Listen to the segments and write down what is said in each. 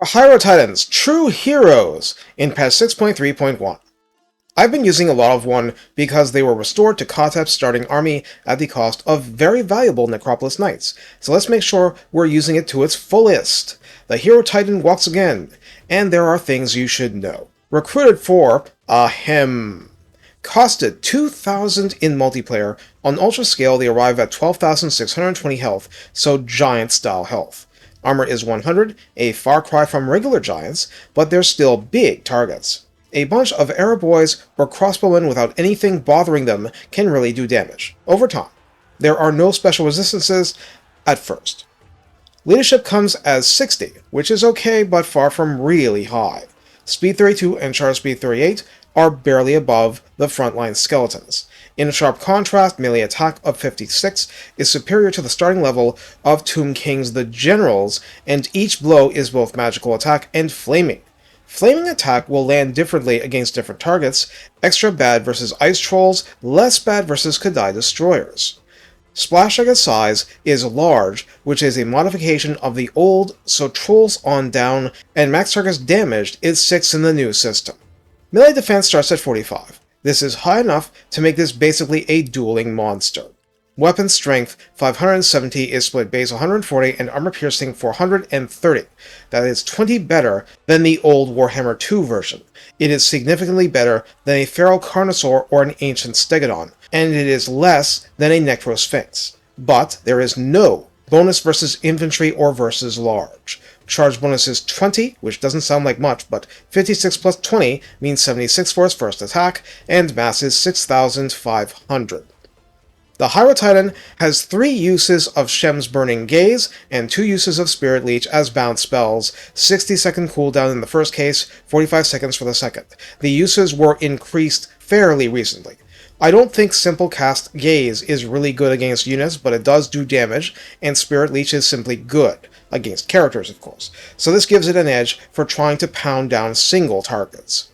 Hierotitans, true heroes in patch 6.3.1. I've been using a lot of one because they were restored to Kotep's starting army at the cost of very valuable Necropolis Knights, so let's make sure we're using it to its fullest. The Hierotitan walks again, and there are things you should know. Recruited for, costed 2,000 in multiplayer. On Ultra Scale they arrive at 12,620 health, so giant style health. Armor is 100, a far cry from regular giants, but they're still big targets. A bunch of arrow boys or crossbowmen without anything bothering them can really do damage, over time. There are no special resistances at first. Leadership comes as 60, which is okay but far from really high. Speed 32 and charge speed 38 are barely above the frontline skeletons. In sharp contrast, melee attack of 56 is superior to the starting level of Tomb Kings the Generals, and each blow is both magical attack and flaming. Flaming attack will land differently against different targets, extra bad versus ice trolls, less bad versus Kadai destroyers. Splash target size is large, which is a modification of the old, so trolls on down, and max targets damaged is 6 in the new system. Melee defense starts at 45. This is high enough to make this basically a dueling monster. Weapon strength 570 is split base 140 and armor piercing 430. That is 20 better than the old Warhammer 2 version. It is significantly better than a Feral Carnosaur or an Ancient Stegodon, and it is less than a Necrosphinx. But there is no bonus versus infantry or versus large. Charge bonus is 20, which doesn't sound like much, but 56 plus 20 means 76 for his first attack, and mass is 6,500. The Hierotitan has 3 uses of Shem's Burning Gaze and 2 uses of Spirit Leech as bound spells, 60-second cooldown in the first case, 45 seconds for the second. The uses were increased fairly recently. I don't think Simple Cast Gaze is really good against units, but it does do damage, and Spirit Leech is simply good, against characters of course, so this gives it an edge for trying to pound down single targets.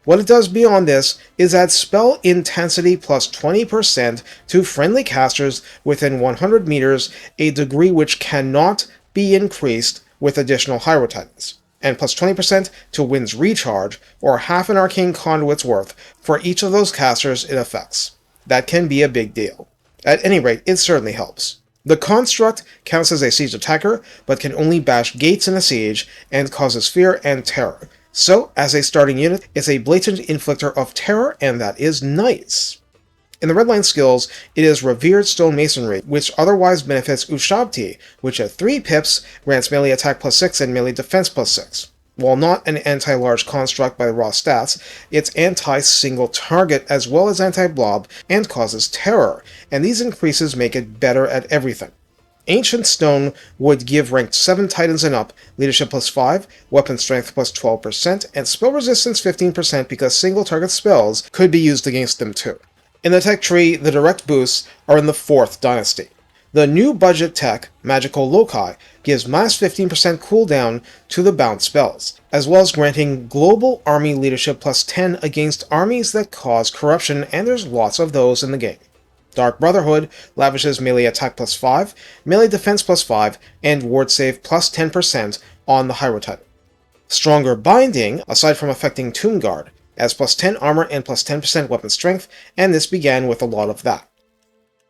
What it does beyond this is add spell intensity plus 20% to friendly casters within 100 meters, a degree which cannot be increased with additional Hierotitans, and plus 20% to Wind's Recharge, or half an Arcane Conduit's worth, for each of those casters it affects. That can be a big deal. At any rate, it certainly helps. The Construct counts as a siege attacker, but can only bash gates in a siege, and causes fear and terror. So, as a starting unit, it's a blatant inflictor of terror, and that is nice. In the redline skills, it is Revered Stonemasonry, which otherwise benefits Ushabti, which at 3 pips grants melee attack plus 6 and melee defense plus 6. While not an anti-large construct by raw stats, it's anti-single target as well as anti-blob, and causes terror, and these increases make it better at everything. Ancient Stone would give ranked 7 Titans and up, leadership plus 5, weapon strength plus 12%, and spell resistance 15% because single target spells could be used against them too. In the tech tree, the direct boosts are in the 4th dynasty. The new budget tech, Magical Loci, gives minus 15% cooldown to the bound spells, as well as granting global army leadership plus 10 against armies that cause corruption, and there's lots of those in the game. Dark Brotherhood lavishes melee attack plus 5, melee defense plus 5, and ward save plus 10% on the Hierotitan. Stronger Binding, aside from affecting Tomb Guard, adds plus 10 armor and plus 10% weapon strength, and this began with a lot of that.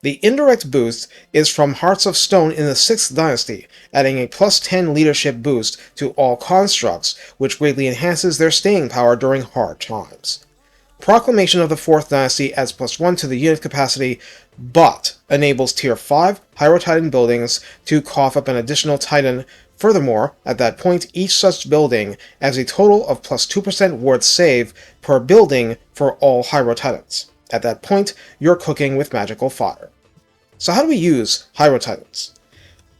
The indirect boost is from Hearts of Stone in the 6th dynasty, adding a plus 10 leadership boost to all constructs, which greatly enhances their staying power during hard times. Proclamation of the 4th dynasty adds plus 1 to the unit capacity, but enables tier 5 Hierotitan buildings to cough up an additional Titan. Furthermore, at that point, each such building adds a total of plus 2% ward save per building for all Hierotitans. At that point, you're cooking with magical fire. So how do we use Hierotitans?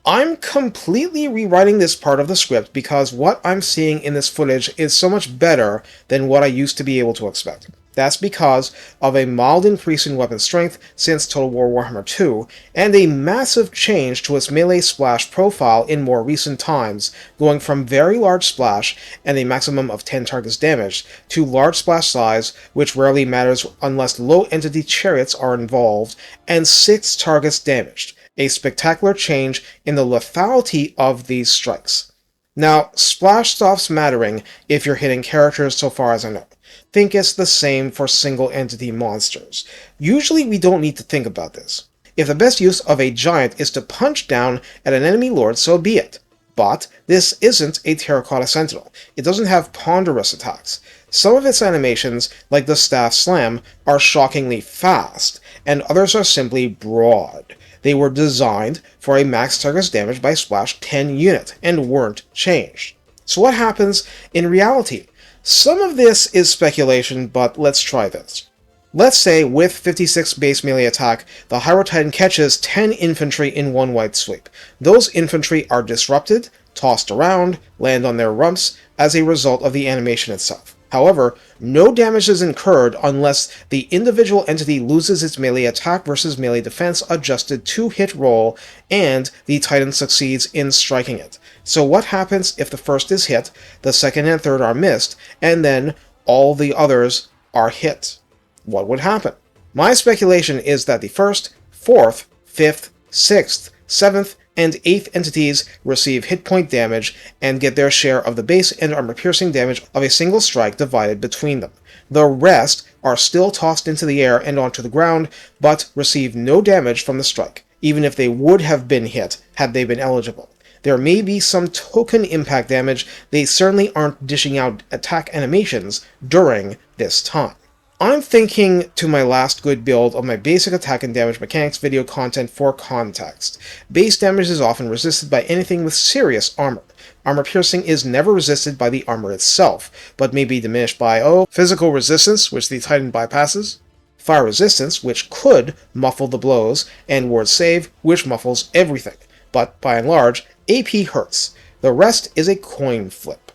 I'm completely rewriting this part of the script because what I'm seeing in this footage is so much better than what I used to be able to expect. That's because of a mild increase in weapon strength since Total War Warhammer 2, and a massive change to its melee splash profile in more recent times, going from very large splash and a maximum of 10 targets damaged, to large splash size, which rarely matters unless low entity chariots are involved, and 6 targets damaged, a spectacular change in the lethality of these strikes. Now, splash stops mattering if you're hitting characters so far as I know. Think it's the same for single entity monsters. Usually we don't need to think about this. If the best use of a giant is to punch down at an enemy lord, so be it. But this isn't a Terracotta Sentinel. It doesn't have ponderous attacks. Some of its animations, like the Staff Slam, are shockingly fast, and others are simply broad. They were designed for a max target's damage by splash 10 unit, and weren't changed. So what happens in reality? Some of this is speculation, but let's try this. Let's say with 56 base melee attack, the Hierotitan catches 10 infantry in one wide sweep. Those infantry are disrupted, tossed around, land on their rumps as a result of the animation itself. However, no damage is incurred unless the individual entity loses its melee attack versus melee defense adjusted 2-hit roll and the Titan succeeds in striking it. So what happens if the first is hit, the second and third are missed, and then all the others are hit? What would happen? My speculation is that the 1st, 4th, 5th, 6th, 7th, and 8th entities receive hit point damage and get their share of the base and armor-piercing damage of a single strike divided between them. The rest are still tossed into the air and onto the ground, but receive no damage from the strike, even if they would have been hit had they been eligible. There may be some token impact damage, they certainly aren't dishing out attack animations during this time. I'm thinking to my last good build of my basic attack and damage mechanics video content for context. Base damage is often resisted by anything with serious armor. Armor piercing is never resisted by the armor itself, but may be diminished by, physical resistance, which the Titan bypasses, fire resistance, which could muffle the blows, and ward save, which muffles everything. But by and large, AP hurts. The rest is a coin flip.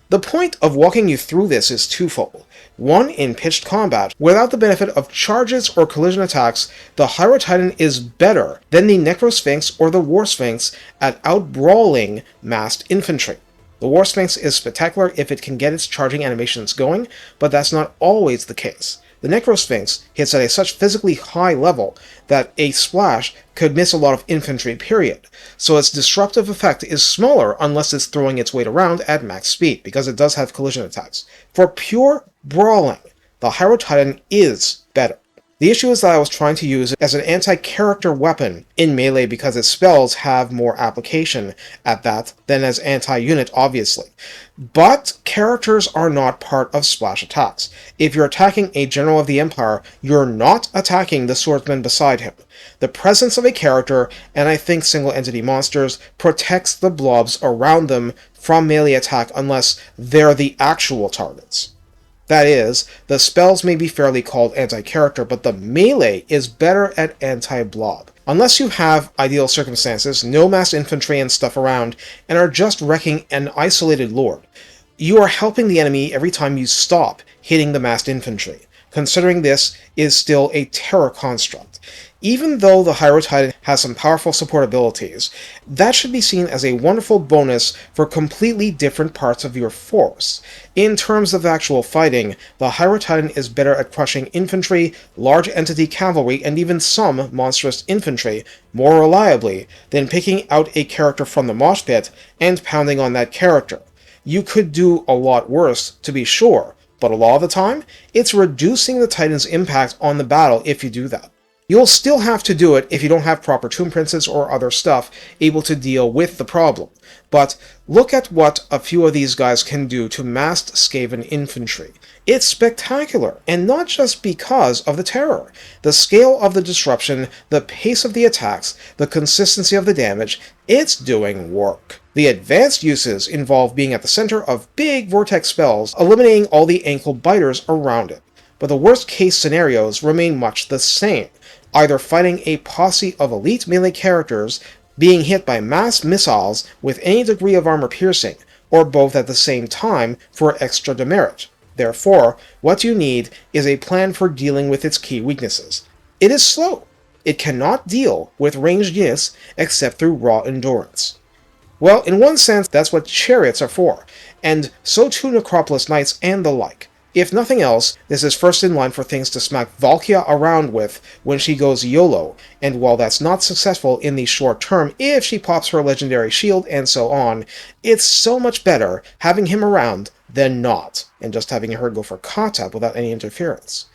The point of walking you through this is twofold. One, in pitched combat, without the benefit of charges or collision attacks, the Hierotitan is better than the Necrosphinx or the War Sphinx at outbrawling massed infantry. The War Sphinx is spectacular if it can get its charging animations going, but that's not always the case. The Necrosphinx hits at a such physically high level that a splash could miss a lot of infantry, period. So its disruptive effect is smaller unless it's throwing its weight around at max speed, because it does have collision attacks. For pure brawling, the Hierotitan is better. The issue is that I was trying to use it as an anti-character weapon in melee because its spells have more application at that than as anti-unit, obviously. But characters are not part of splash attacks. If you're attacking a general of the Empire, you're not attacking the swordsman beside him. The presence of a character, and I think single-entity monsters, protects the blobs around them from melee attack unless they're the actual targets. That is, the spells may be fairly called anti-character, but the melee is better at anti-blob. Unless you have ideal circumstances, no massed infantry and stuff around, and are just wrecking an isolated lord, you are helping the enemy every time you stop hitting the massed infantry. Considering this is still a terror construct. Even though the Hierotitan has some powerful support abilities, that should be seen as a wonderful bonus for completely different parts of your force. In terms of actual fighting, the Hierotitan is better at crushing infantry, large entity cavalry, and even some monstrous infantry more reliably than picking out a character from the mosh pit and pounding on that character. You could do a lot worse, to be sure, but a lot of the time, it's reducing the Titan's impact on the battle if you do that. You'll still have to do it if you don't have proper tomb princes or other stuff able to deal with the problem. But look at what a few of these guys can do to massed Skaven infantry. It's spectacular, and not just because of the terror. The scale of the disruption, the pace of the attacks, the consistency of the damage, it's doing work. The advanced uses involve being at the center of big vortex spells, eliminating all the ankle biters around it. But the worst case scenarios remain much the same. Either fighting a posse of elite melee characters, being hit by mass missiles with any degree of armor piercing, or both at the same time for extra demerit. Therefore, what you need is a plan for dealing with its key weaknesses. It is slow. It cannot deal with ranged units except through raw endurance. Well, in one sense, that's what chariots are for, and so too Necropolis Knights and the like. If nothing else, this is first in line for things to smack Valkia around with when she goes YOLO, and while that's not successful in the short term if she pops her legendary shield and so on, it's so much better having him around than not, and just having her go for Katap without any interference.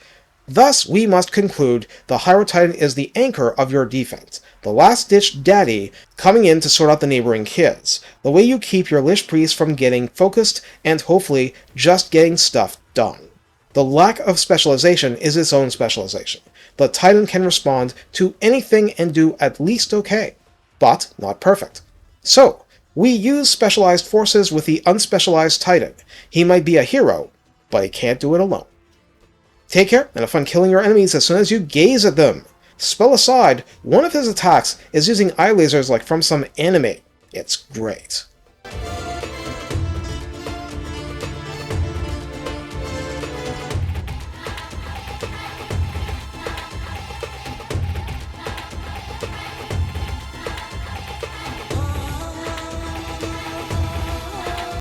Thus, we must conclude the Hierotitan is the anchor of your defense, the last-ditch daddy coming in to sort out the neighboring kids, the way you keep your Lich Priest from getting focused and hopefully just getting stuff done. The lack of specialization is its own specialization. The Titan can respond to anything and do at least okay, but not perfect. So, we use specialized forces with the unspecialized Titan. He might be a hero, but he can't do it alone. Take care, and have fun killing your enemies as soon as you gaze at them. Spell aside, one of his attacks is using eye lasers like from some anime. It's great.